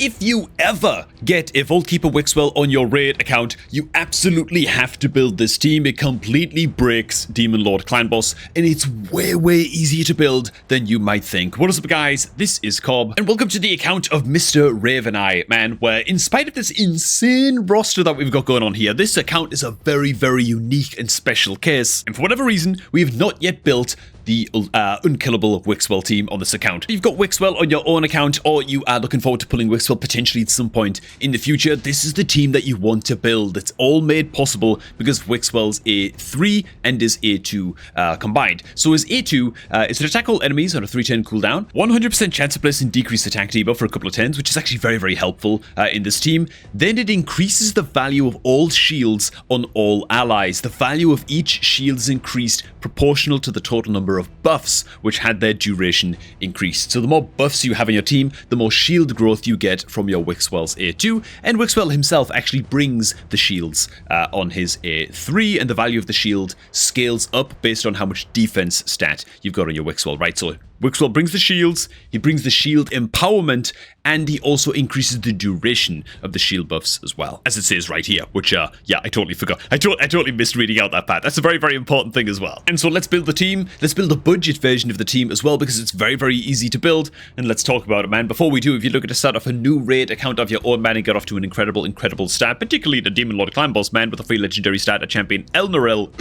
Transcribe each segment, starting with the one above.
if you ever get a Vault Keeper Wixwell on your raid account, you absolutely have to build this team. It completely breaks Demon Lord Clan Boss, and it's way easier to build than you might think. What is up, guys? This is Cobb, and welcome to the account of Mr. Raveneye, man, where in spite of this insane roster that we've got going on here, this account is a very unique and special case, and for whatever reason, we have not yet built the unkillable Wixwell team on this account. If you've got Wixwell on your own account, or you are looking forward to pulling Wixwell potentially at some point in the future, this is the team that you want to build. It's all made possible because Wixwell's A3 and his A2 combined. So his A2 is to attack all enemies on a 3-turn cooldown, 100% chance of placing decreased attack debuff for a couple of turns, which is actually very helpful in this team. Then it increases the value of all shields on all allies. The value of each shield is increased proportional to the total number of buffs, which had their duration increased. So the more buffs you have on your team, the more shield growth you get from your Wixwell's A2, and Wixwell himself actually brings the shields on his A3, and the value of the shield scales up based on how much defense stat you've got on your Wixwell, right? So Wixwell brings the shields, he brings the shield empowerment, and he also increases the duration of the shield buffs as well, as it says right here, which, yeah, I totally forgot. I totally missed reading out that part. That's a very important thing as well. And so let's build the team. Let's build a budget version of the team as well, because it's very easy to build, and let's talk about it, man. Before we do, if you're looking to start off a new raid account of your own, man, and get off to an incredible start, particularly the Demon Lord Clan Boss, man, with a free legendary starter champion, Elnorel,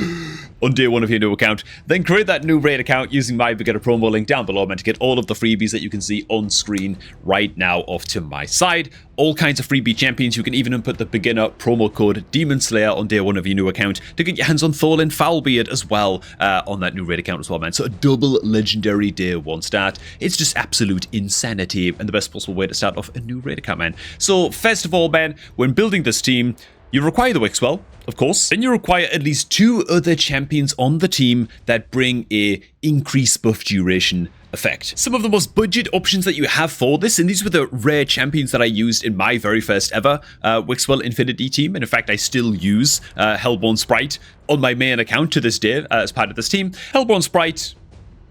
on day one of your new account, then create that new raid account using my beginner promo link down below, man, to get all of the freebies that you can see on screen right now off to my side. All kinds of freebie champions. You can even input the beginner promo code Demon Slayer on day one of your new account to get your hands on Thorlin Foulbeard as well on that new raid account as well, man. So a double legendary day one start. It's just absolute insanity and the best possible way to start off a new raid account, man. So first of all, man, when building this team, you require the Wixwell, of course. Then you require at least 2 other champions on the team that bring a increased buff duration effect. Some of the most budget options that you have for this, and these were the rare champions that I used in my very first ever Wixwell Infinity team, and in fact I still use Hellborn Sprite on my main account to this day as part of this team. Hellborn Sprite,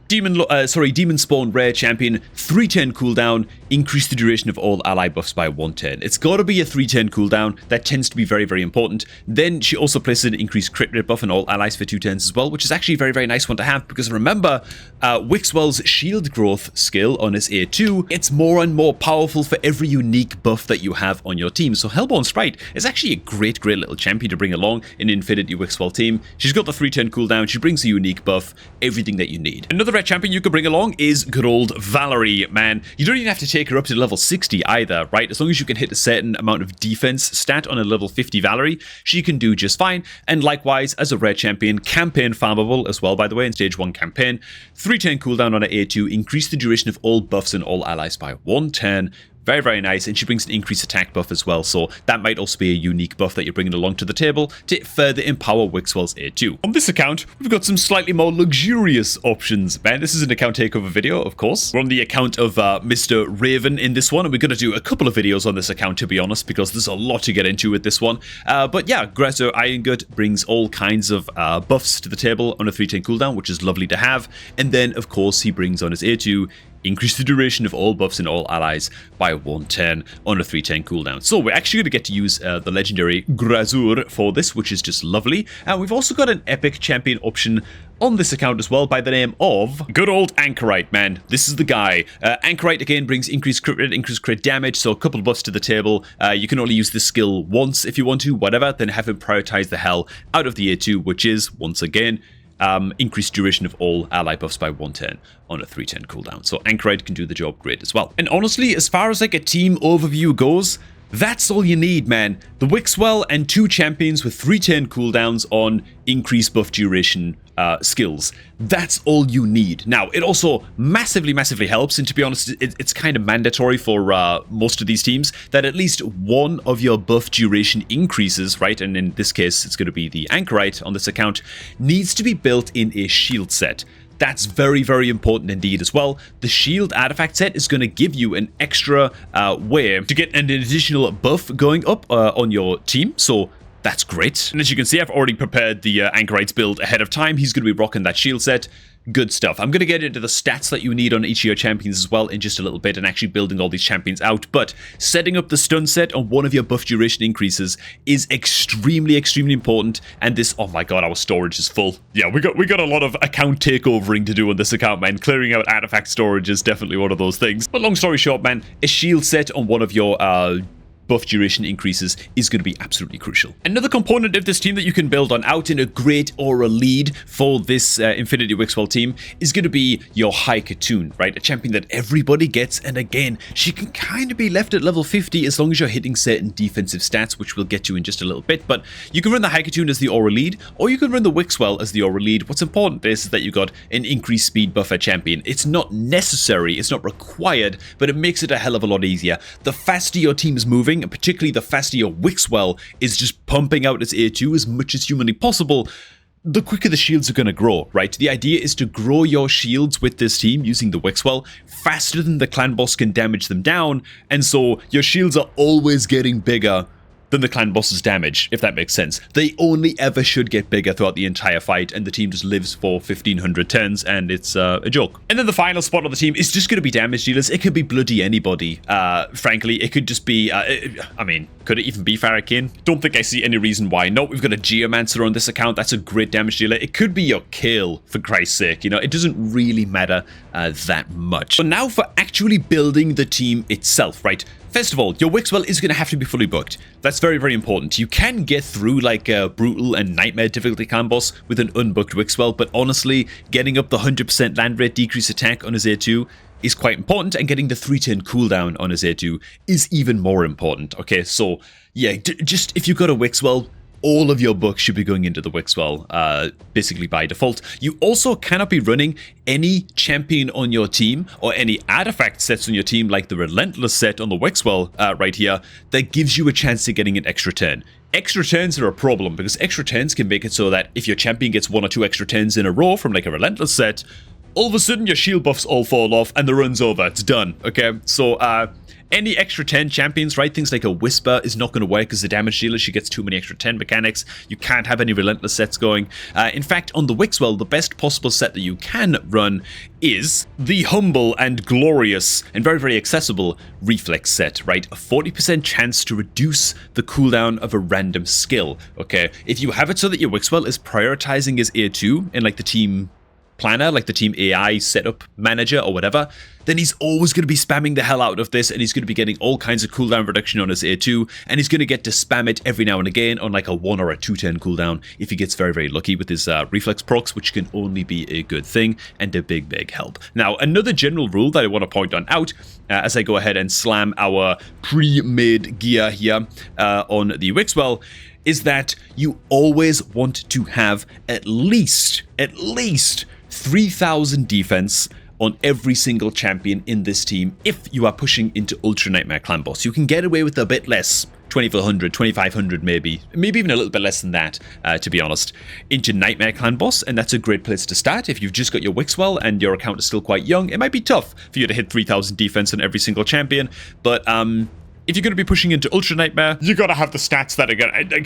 Demon Spawn rare champion, 3-turn cooldown, increase the duration of all ally buffs by 1 turn. It's got to be a 3-turn cooldown. That tends to be very important. Then she also places an increased crit rate buff on all allies for 2 turns as well, which is actually a very nice one to have, because remember, Wixwell's shield growth skill on his A2, it's more and more powerful for every unique buff that you have on your team. So Hellborn Sprite is actually a great little champion to bring along in an Infinity Wixwell team. She's got the 3-turn cooldown, she brings a unique buff, everything that you need. Another rare champion you could bring along is good old Valerie, man. You don't even have to take her up to level 60 either, right? As long as you can hit a certain amount of defense stat on a level 50 Valerie, she can do just fine. And likewise, as a rare champion, campaign farmable as well, by the way, in stage 1 campaign. 3-turn cooldown on her A2, increase the duration of all buffs and all allies by 1 turn. Very nice, and she brings an increased attack buff as well, so that might also be a unique buff that you're bringing along to the table to further empower Wixwell's A2. On this account, we've got some slightly more luxurious options, man. This is an account takeover video, of course. We're on the account of Mr. Raven in this one, and we're going to do a couple of videos on this account, to be honest, because there's a lot to get into with this one. But yeah, Greater Iron Gut brings all kinds of buffs to the table on a 3-turn cooldown, which is lovely to have. And then, of course, he brings on his A2, increase the duration of all buffs and all allies by 1 turn on a 3-turn cooldown. So we're actually going to get to use the legendary Grazur for this, which is just lovely. And we've also got an epic champion option on this account as well by the name of good old Anchorite, man. This is the guy. Anchorite again brings increased crit rate, increased crit damage, so a couple of buffs to the table. You can only use this skill once if you want to, whatever, then have him prioritize the hell out of the A2, which is, once again, increased duration of all ally buffs by 1 turn on a 3-turn cooldown. So Anchorite can do the job great as well. And honestly, as far as like a team overview goes, that's all you need, man. The Wixwell and 2 champions with 3-turn cooldowns on increased buff duration skills. That's all you need. Now, it also massively helps, and to be honest, it's kind of mandatory for most of these teams that at least one of your buff duration increases, right? And in this case, it's going to be the Anchorite on this account, needs to be built in a shield set. That's very important indeed as well. The shield artifact set is going to give you an extra way to get an additional buff going up on your team. So that's great. And as you can see, I've already prepared the Anchorite's build ahead of time. He's going to be rocking that shield set. Good stuff. I'm going to get into the stats that you need on each of your champions as well in just a little bit and actually building all these champions out. But setting up the stun set on one of your buff duration increases is extremely, extremely important. And this, oh my god, our storage is full. Yeah, we got a lot of account takeovering to do on this account, man. Clearing out artifact storage is definitely one of those things. But long story short, man, a shield set on one of your buff duration increases is going to be absolutely crucial. Another component of this team that you can build on out in a great aura lead for this Infinity Wixwell team is going to be your High Katoon, right? A champion that everybody gets, and again, she can kind of be left at level 50 as long as you're hitting certain defensive stats, which we'll get to in just a little bit. But you can run the High Katoon as the aura lead, or you can run the Wixwell as the aura lead. What's important is that you got an increased speed buffer champion. It's not necessary, it's not required, but it makes it a hell of a lot easier. The faster your team is moving, and particularly the faster your Wixwell is just pumping out its A2 as much as humanly possible, the quicker the shields are going to grow, right? The idea is to grow your shields with this team using the Wixwell faster than the clan boss can damage them down, and so your shields are always getting bigger than the clan boss's damage, if that makes sense. They only ever should get bigger throughout the entire fight, and the team just lives for 1500 turns, and it's a joke. And then the final spot on the team is just going to be damage dealers. It could be bloody anybody. Frankly, it could just be, I mean, could it even be Farrakeen? Don't think I see any reason why. No, we've got a Geomancer on this account. That's a great damage dealer. It could be your Kale, for Christ's sake. You know, it doesn't really matter that much. But now for actually building the team itself, right? First of all, your Wixwell is going to have to be fully booked. That's very, very important. You can get through like a Brutal and Nightmare difficulty clan boss with an unbooked Wixwell, but honestly, getting up the 100% land rate decrease attack on his A2 is quite important, and getting the 3-turn cooldown on his A2 is even more important. Okay, so yeah, just if you've got a Wixwell, all of your books should be going into the Wixwell, basically by default. You also cannot be running any champion on your team or any artifact sets on your team like the Relentless set on the Wixwell right here that gives you a chance of getting an extra turn. Extra turns are a problem because extra turns can make it so that if your champion gets 1 or 2 extra turns in a row from like a Relentless set, all of a sudden your shield buffs all fall off and the run's over. It's done. Okay, so any extra 10 champions, right? Things like a Whisper is not going to work because the damage dealer, she gets too many extra 10 mechanics. You can't have any Relentless sets going. In fact, on the Wixwell, the best possible set that you can run is the humble and glorious and very, very accessible Reflex set, right? A 40% chance to reduce the cooldown of a random skill, okay? If you have it so that your Wixwell is prioritizing his A2 in like the team planner, like the team AI setup manager or whatever, then he's always going to be spamming the hell out of this, and he's going to be getting all kinds of cooldown reduction on his A2, and he's going to get to spam it every now and again on like a 1 or a 2-turn cooldown if he gets very, very lucky with his reflex procs, which can only be a good thing and a big, big help. Now, another general rule that I want to point on out as I go ahead and slam our pre-made gear here on the Wixwell is that you always want to have at least 3,000 defense on every single champion in this team if you are pushing into Ultra Nightmare Clan Boss. You can get away with a bit less, 2,400, 2,500 maybe even a little bit less than that, to be honest, into Nightmare Clan Boss, and that's a great place to start. If you've just got your Wixwell and your account is still quite young, it might be tough for you to hit 3,000 defense on every single champion, but if you're going to be pushing into Ultra Nightmare, you got to have the stats that are going to...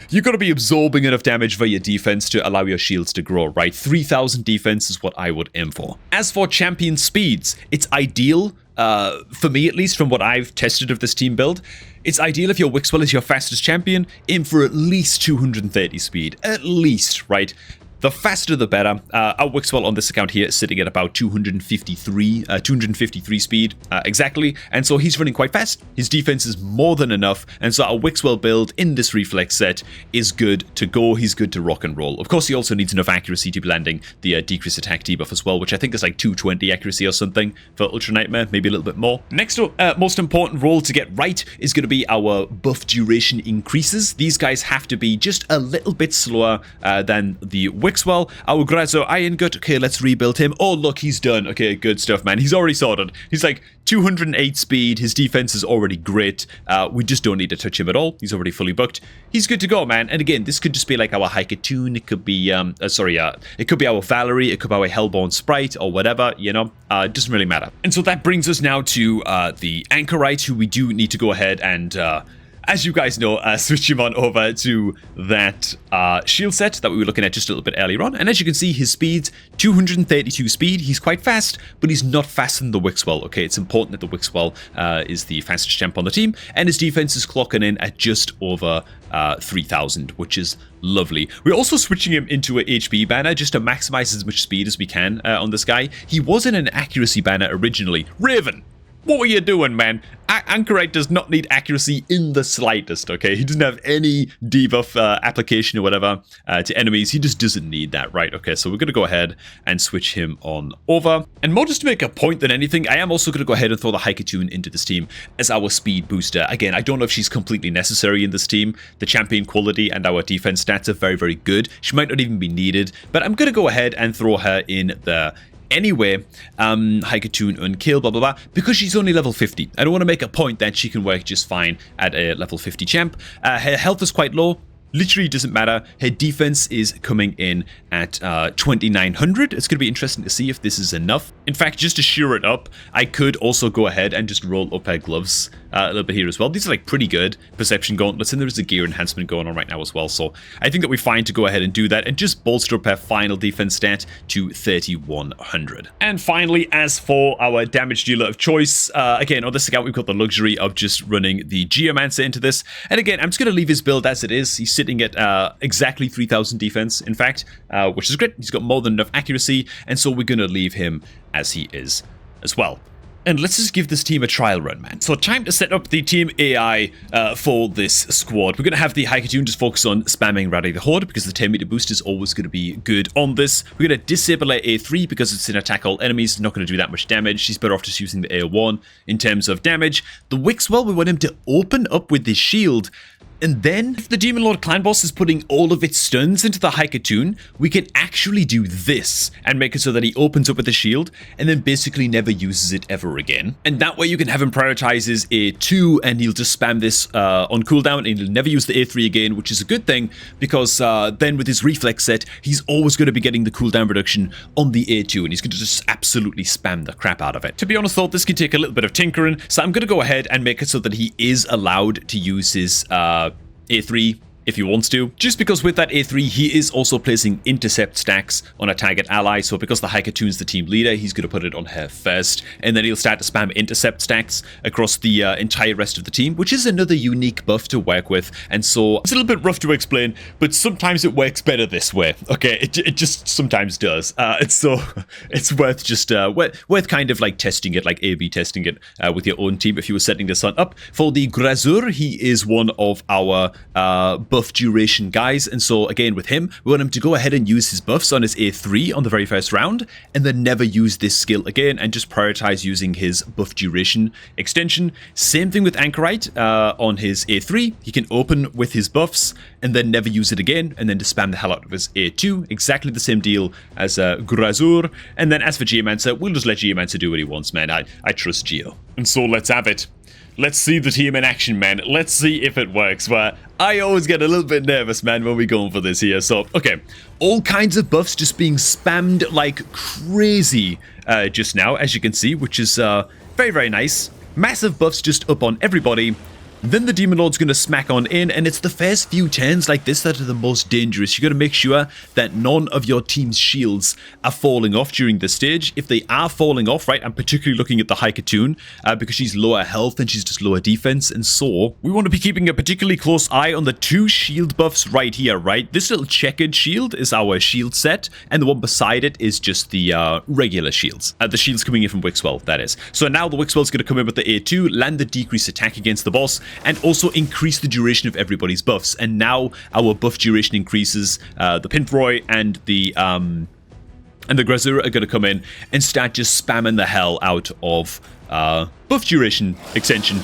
You got to be absorbing enough damage via defense to allow your shields to grow, right? 3,000 defense is what I would aim for. As for champion speeds, it's ideal, for me at least, from what I've tested of this team build, it's ideal if your Wixwell is your fastest champion, aim for at least 230 speed. At least, right? The faster the better. Our Wixwell on this account here is sitting at about 253 speed exactly, and so he's running quite fast. His defense is more than enough, and so our Wixwell build in this reflex set is good to go. He's good to rock and roll. Of course, he also needs enough accuracy to be landing the decrease attack debuff as well, which I think is like 220 accuracy or something for Ultra Nightmare, maybe a little bit more. Next up, most important role to get right is going to be our buff duration increases. These guys have to be just a little bit slower than the Wixwell. Our Grazo Iron Gut, okay, let's rebuild him. Oh, look, he's done. Okay, good stuff, man. He's already sorted. He's like 208 speed. His defense is already great. We just don't need to touch him at all. He's already fully booked. He's good to go, man. And again, this could just be like our High Katoon. It could be, it could be our Valerie. It could be our Hellborn Sprite or whatever, you know. It doesn't really matter. And so that brings us now to the Anchorite, who we do need to go ahead and as you guys know, switch him on over to that shield set that we were looking at just a little bit earlier on. And as you can see, his speed's 232 speed. He's quite fast, but he's not faster than the Wixwell. Okay, it's important that the Wixwell is the fastest champ on the team, and his defense is clocking in at just over 3,000, which is lovely. We're also switching him into an HP banner just to maximize as much speed as we can on this guy. He was in an accuracy banner originally. Raven, what were you doing, man? Anchorite does not need accuracy in the slightest, okay? He doesn't have any debuff application or whatever to enemies. He just doesn't need that, right? Okay, so we're going to go ahead and switch him on over. And more just to make a point than anything, I am also going to go ahead and throw the Haikatoon into this team as our speed booster. Again, I don't know if she's completely necessary in this team. The champion quality and our defense stats are very, very good. She might not even be needed, but I'm going to go ahead and throw her in the anyway, Haikatoon unkill, blah, blah, blah, because she's only level 50. I don't want to make a point that she can work just fine at a level 50 champ. Her health is quite low. Literally doesn't matter. Her defense is coming in at 2,900. It's going to be interesting to see if this is enough. In fact, just to sure it up, I could also go ahead and just roll up her gloves a little bit here as well. These are like pretty good perception gauntlets, and there's a gear enhancement going on right now as well. So I think that we're fine to go ahead and do that and just bolster up her final defense stat to 3,100. And finally, as for our damage dealer of choice, again, on this account, we've got the luxury of just running the Geomancer into this. And again, I'm just going to leave his build as it is. He's sitting at exactly 3,000 defense, in fact, which is great. He's got more than enough accuracy, and so we're going to leave him as he is as well. And let's just give this team a trial run, man. So time to set up the team AI for this squad. We're going to have the Haikatoon just focus on spamming Rally the Horde because the 10 meter boost is always going to be good on this. We're going to disable her A3 because it's an attack all enemies. It's not going to do that much damage. She's better off just using the A1 in terms of damage. The Wixwell, we want him to open up with his shield. And then, if the Demon Lord Clan Boss is putting all of its stuns into the Haikatoon, we can actually do this and make it so that he opens up with the shield and then basically never uses it ever again. And that way you can have him prioritize his A2 and he'll just spam this on cooldown and he'll never use the A3 again, which is a good thing because then with his reflex set, he's always going to be getting the cooldown reduction on the A2 and he's going to just absolutely spam the crap out of it. To be honest though, this can take a little bit of tinkering, so I'm going to go ahead and make it so that he is allowed to use his A3 if he wants to, just because with that A3 he is also placing intercept stacks on a target ally. So because the Haikatoon's the team leader, he's going to put it on her first, and then he'll start to spam intercept stacks across the entire rest of the team, which is another unique buff to work with. And so it's a little bit rough to explain, but sometimes it works better this way. Okay, it just sometimes does. It's worth just worth kind of like testing it, like A/B testing it with your own team if you were setting this one up. For the Grazur, he is one of our buff duration guys, and so again with him we want him to go ahead and use his buffs on his A3 on the very first round and then never use this skill again and just prioritize using his buff duration extension. Same thing with Anchorite on his A3. He can open with his buffs and then never use it again and then just spam the hell out of his A2. Exactly the same deal as Grazur. And then as for Geomancer, we'll just let Geomancer do what he wants, man. I trust Geo. And so let's have it. Let's see the team in action, man. Let's see if it works. Well, I always get a little bit nervous, man, when we're going for this here. So, okay. All kinds of buffs just being spammed like crazy just now, as you can see, which is very, very nice. Massive buffs just up on everybody. Then the Demon Lord's going to smack on in, and it's the first few turns like this that are the most dangerous. You got to make sure that none of your team's shields are falling off during this stage. If they are falling off, right, I'm particularly looking at the Haikatoon because she's lower health and she's just lower defense, and so we want to be keeping a particularly close eye on the two shield buffs right here, right? This little checkered shield is our shield set, and the one beside it is just the regular shields. The shields coming in from Wixwell, that is. So now the Wixwell's going to come in with the A2, land the decreased attack against the boss, and also increase the duration of everybody's buffs. And now our buff duration increases. The Pinthroy and the Grazura are going to come in and start just spamming the hell out of buff duration extension.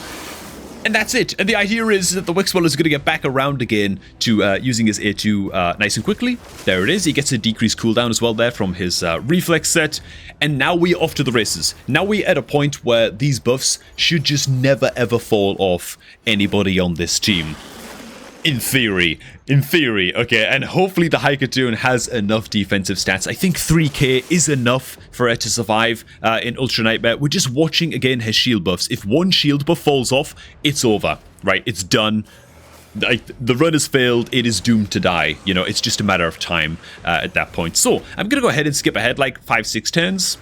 And that's it. And the idea is that the Wixwell is going to get back around again to using his A2 nice and quickly. There it is. He gets a decreased cooldown as well there from his reflex set. And now we're off to the races. Now we're at a point where these buffs should just never ever fall off anybody on this team. In theory, okay, and hopefully the Haikatoon has enough defensive stats. I think 3k is enough for her to survive in Ultra Nightmare. We're just watching, again, her shield buffs. If one shield buff falls off, it's over. right? It's done. Like, the run has failed. It is doomed to die. You know, it's just a matter of time at that point. So I'm going to go ahead and skip ahead like 5-6 turns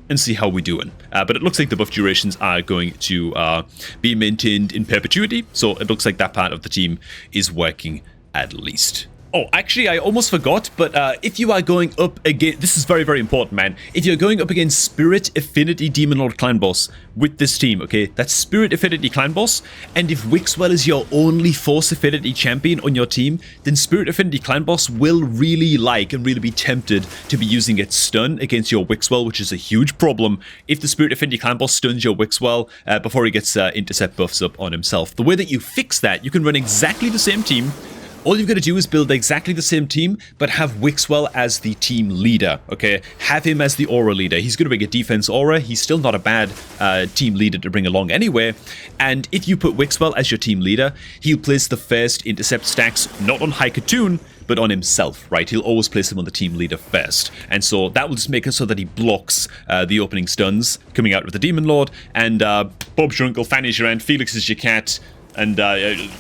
and see how we're doing. But it looks like the buff durations are going to be maintained in perpetuity. So it looks like that part of the team is working at least. Oh, actually, I almost forgot, but if you are going up against... This is very, very important, man. If you're going up against Spirit Affinity Demon Lord Clan Boss with this team, okay? That's Spirit Affinity Clan Boss, and if Wixwell is your only Force Affinity champion on your team, then Spirit Affinity Clan Boss will really like and really be tempted to be using its stun against your Wixwell, which is a huge problem if the Spirit Affinity Clan Boss stuns your Wixwell before he gets intercept buffs up on himself. The way that you fix that, you can run exactly the same team. All you've got to do is build exactly the same team, but have Wixwell as the team leader, okay? Have him as the aura leader. He's going to bring a defense aura. He's still not a bad team leader to bring along anyway. And if you put Wixwell as your team leader, he'll place the first intercept stacks not on Haikatoon, but on himself, right? He'll always place him on the team leader first. And so that will just make it so that he blocks the opening stuns coming out with the Demon Lord. And Bob's your uncle, Fanny's your aunt, Felix is your cat. And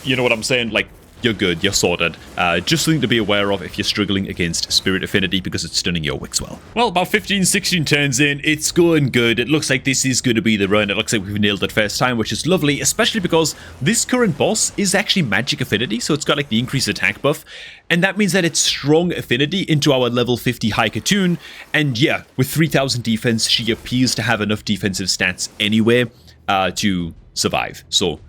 you know what I'm saying? Like, you're good, you're sorted. Just something to be aware of if you're struggling against Spirit Affinity because it's stunning your Wixwell. Well, about 15, 16 turns in, it's going good. It looks like this is going to be the run. It looks like we've nailed it first time, which is lovely, especially because this current boss is actually Magic Affinity, so it's got like the increased attack buff, and that means that it's strong affinity into our level 50 Haikatoon, and yeah, with 3000 defense, she appears to have enough defensive stats anyway to survive. So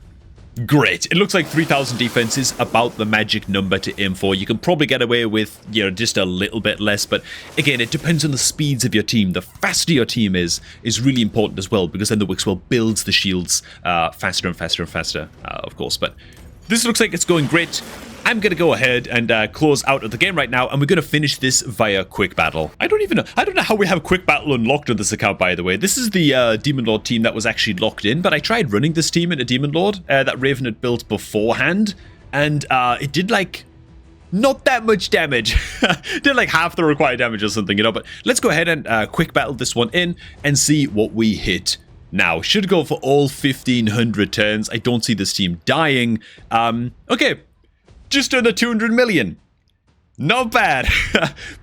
great. It looks like 3000 defense is about the magic number to aim for. You can probably get away with, you know, just a little bit less, but again, it depends on the speeds of your team. The faster your team is really important as well, because then the Wixwell builds the shields faster and faster and faster, of course. But this looks like it's going great. I'm going to go ahead and close out of the game right now, and we're going to finish this via quick battle. I don't know how we have quick battle unlocked on this account, by the way. This is the Demon Lord team that was actually locked in, but I tried running this team in a Demon Lord that Raven had built beforehand, and it did like not that much damage. Did like half the required damage or something, you know, but let's go ahead and quick battle this one in and see what we hit. Now, should go for all 1500 turns. I don't see this team dying. Okay. Just under 200 million. Not bad.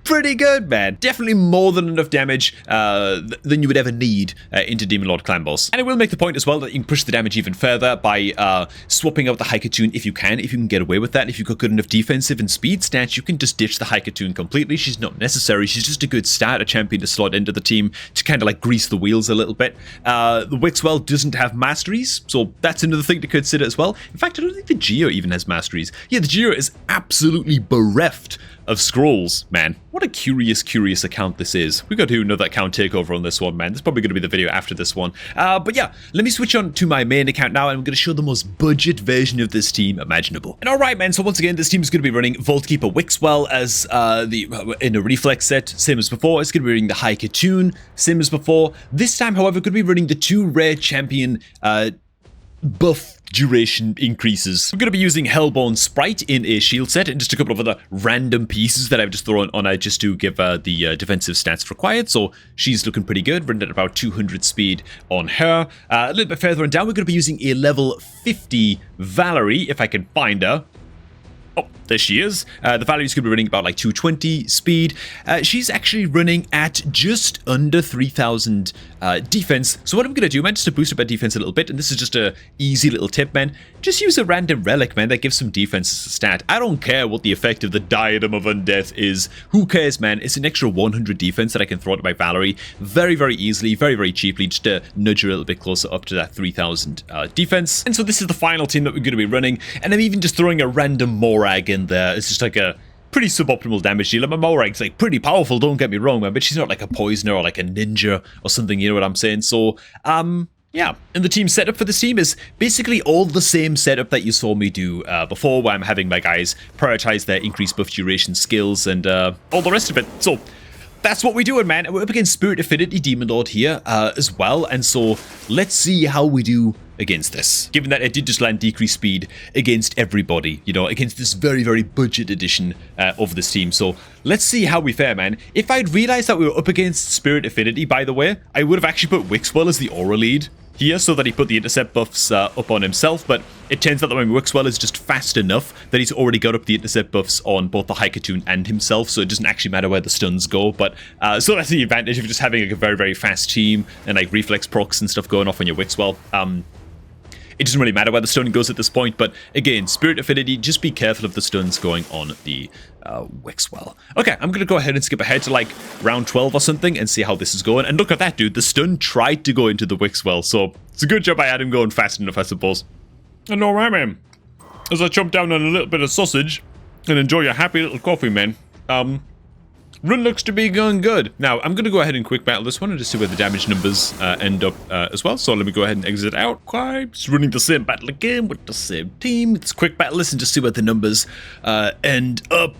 Pretty good, man. Definitely more than enough damage than you would ever need into Demon Lord Clan Boss. And I will make the point as well that you can push the damage even further by swapping out the Haikatoon if you can get away with that. If you've got good enough defensive and speed stats, you can just ditch the Haikatoon completely. She's not necessary. She's just a good starter champion to slot into the team to kind of like grease the wheels a little bit. The Wixwell doesn't have masteries, so that's another thing to consider as well. In fact, I don't think the Geo even has masteries. Yeah, the Geo is absolutely bereft of scrolls, man. What a curious account this is. We got to do another account takeover on this one, man. This is probably going to be the video after this one. But yeah, let me switch on to my main account now, and I'm going to show the most budget version of this team imaginable. And alright, man, so once again, this team is going to be running Vaultkeeper Wixwell as in a reflex set, same as before. It's going to be running the Haikatoon, same as before. This time, however, going to be running the two rare champion buff duration increases. I'm going to be using Hellborn Sprite in a shield set and just a couple of other random pieces that I've just thrown on her just to give her the defensive stats required. So she's looking pretty good, running at about 200 speed on her. A little bit further on down, we're going to be using a level 50 Valerie, if I can find her. Oh, there she is. The Valerie's going to be running about like 220 speed. She's actually running at just under 3000 defense. So what I'm going to do, man, just to boost up her defense a little bit, and this is just a easy little tip, man, just use a random relic, man, that gives some defense as a stat. I don't care what the effect of the Diadem of Undeath is. Who cares, man? It's an extra 100 defense that I can throw at my Valerie very, very easily, very, very cheaply, just to nudge her a little bit closer up to that 3000 defense. And so this is the final team that we're going to be running, and I'm even just throwing a random Morag in there. It's just like a pretty suboptimal damage dealer. My Morag's like pretty powerful, don't get me wrong, man, but she's not like a poisoner or like a ninja or something, you know what I'm saying? So, yeah, and the team setup for this team is basically all the same setup that you saw me do before, where I'm having my guys prioritize their increased buff duration skills and all the rest of it. So that's what we're doing, man. And we're up against Spirit Affinity Demon Lord here as well, and so let's see how we do against this. Given that it did just land decreased speed against everybody, you know, against this very, very budget edition of this team. So let's see how we fare, man. If I'd realized that we were up against Spirit Affinity, by the way, I would have actually put Wixwell as the aura lead. here so that he put the intercept buffs up on himself, but it turns out that my Wixwell is just fast enough that he's already got up the intercept buffs on both the Haikatoon and himself, so it doesn't actually matter where the stuns go. But so that's the advantage of just having like a very, very fast team and like reflex procs and stuff going off on your Wixwell. It doesn't really matter where the stun goes at this point, but again, Spirit Affinity, just be careful of the stuns going on the Wixwell. Okay, I'm going to go ahead and skip ahead to like round 12 or something and see how this is going. And look at that, dude. The stun tried to go into the Wixwell, so it's a good job I had him going fast enough, I suppose. And alright, man. As I chomp down on a little bit of sausage and enjoy your happy little coffee, man. Run looks to be going good. Now, I'm going to go ahead and quick battle this one and just see where the damage numbers end up as well. So let me go ahead and exit out. Okay, just running the same battle again with the same team. It's quick battle. Listen to see where the numbers end up.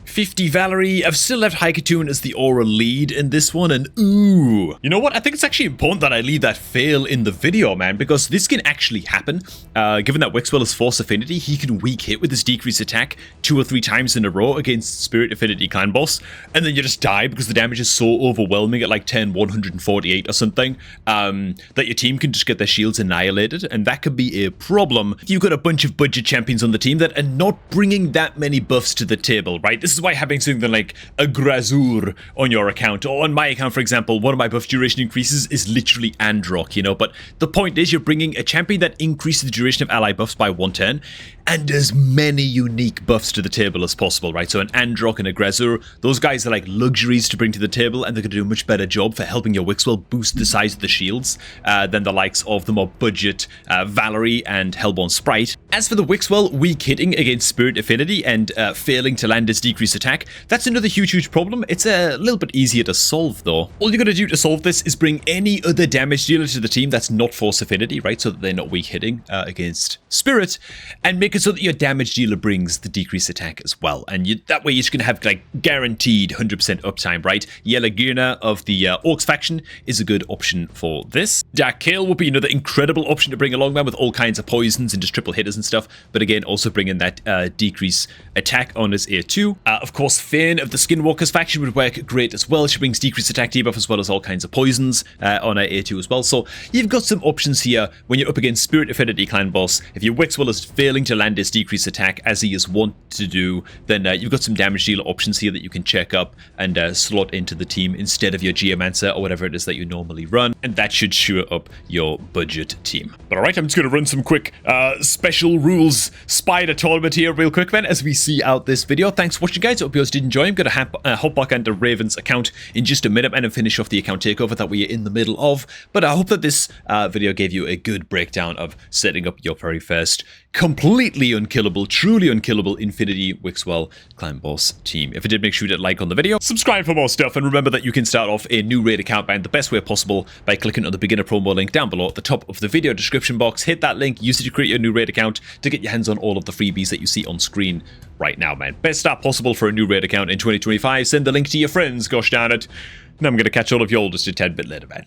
50 Valerie. I've still left Haikatoon as the aura lead in this one, and ooh. You know what? I think it's actually important that I leave that fail in the video, man, because this can actually happen. Given that Wixwell is Force Affinity, he can weak hit with his decrease attack 2 or 3 times in a row against Spirit Affinity Clan Boss, and then you just die because the damage is so overwhelming at like 148 or something, that your team can just get their shields annihilated, and that could be a problem if you've got a bunch of budget champions on the team that are not bringing that many buffs to the table, right? This is why having something like a Grazur on your account, or on my account, for example, one of my buff duration increases is literally Androck, you know, but the point is you're bringing a champion that increases the duration of ally buffs by 1 turn, and as many unique buffs to the table as possible, right? So an Androck and a Grazur, those guys are like luxuries to bring to the table, and they're going to do a much better job for helping your Wixwell boost the size of the shields than the likes of the more budget Valerie and Hellborn Sprite. As for the Wixwell weak hitting against Spirit Affinity and failing to land its decrease attack, that's another huge problem. It's a little bit easier to solve though. All you're going to do to solve this is bring any other damage dealer to the team that's not Force Affinity, right? So that they're not weak hitting against Spirit, and make it so that your damage dealer brings the decrease attack as well. And that way you're just going to have like guaranteed 100% uptime, right? Yelagirna of the Orcs faction is a good option for this. Dark Kale will be another incredible option to bring along, man, with all kinds of poisons and just triple hitters and stuff. But again, also bring in that decrease attack on his A2. Of course, Fane of the Skinwalkers faction would work great as well. She brings decreased attack debuff as well as all kinds of poisons on her A2 as well. So you've got some options here when you're up against Spirit Affinity Clan Boss. If your Wixwell is failing to land his decreased attack as he is wont to do, then you've got some damage dealer options here that you can check up and slot into the team instead of your Geomancer or whatever it is that you normally run. And that should sure up your budget team. But alright, I'm just going to run some quick special rules spider tournament here real quick, man, as we see out this video. Thanks for watching, guys. I hope you guys did enjoy. I'm going to hop back into Raven's account in just a minute and then finish off the account takeover that we are in the middle of. But I hope that this video gave you a good breakdown of setting up your very first completely unkillable, truly unkillable Infinity Wixwell Clan Boss team. If it did, make sure you hit like on the video, subscribe for more stuff, and remember that you can start off a new raid account by the best way possible by clicking on the beginner promo link down below at the top of the video description box. Hit that link, use it to create your new raid account to get your hands on all of the freebies that you see on screen right now, man. Best start possible for a new raid account in 2025. Send the link to your friends, gosh darn it. And I'm going to catch all of y'all just a tad bit later, man.